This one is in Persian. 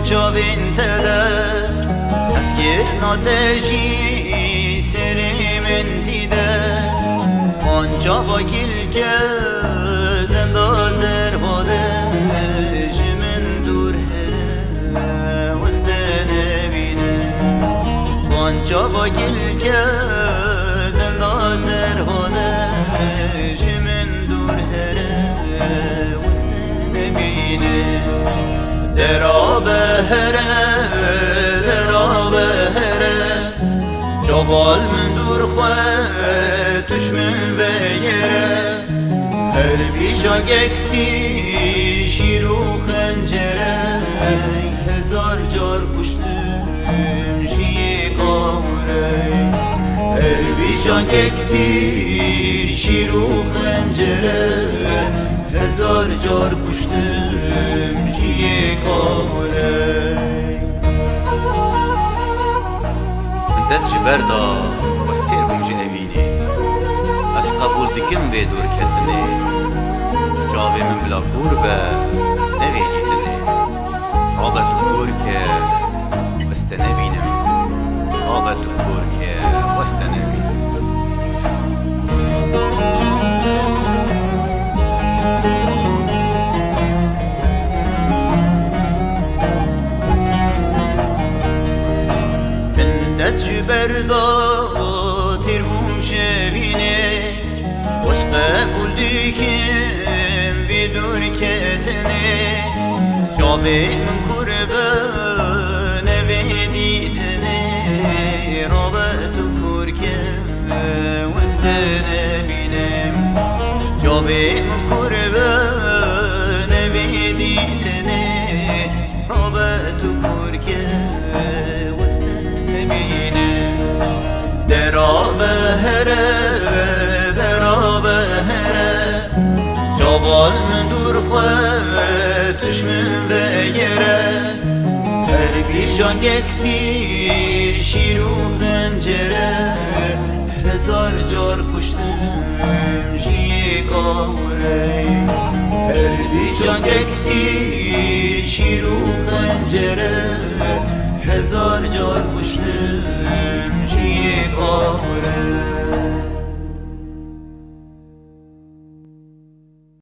جاوین تده اسکر ناتجی سری من زیده آنجا با گل که زنده زر باده جمن دور هره وست نبینه آنجا با گل که زنده زر باده جمن دور هره وست نبینه درا بهره جوال من دور خواه تشمن بگیره هر بیجا گکتیر شیر و خنجره هزار جار کشتم جیه کامره هر بیجا گکتیر شیر و خنجره هزار جار کشتم جیه کامره دست جبردا وستیر بمجی اوینی از قبول دکم به دور کتنی جاوی من بلا کور به نویجی تنی آبت کور که وست نبینم آبت کور که وست نبینم دست جبردا تیر بوم شبینه وش قبول دیکم بدور کتنه جاوی من کربه نویدیتنه رابط کور که وست نبینم جاوی من کربه نویدیتنه رابط کور که درا بهره جوال من دور خواه تشمن بگیره هر بیجان گکتیر شیر و خنجره هزار جار کشتم جیه کامره هر بیجان گکتیر شیر و خنجره هزار جار کشتم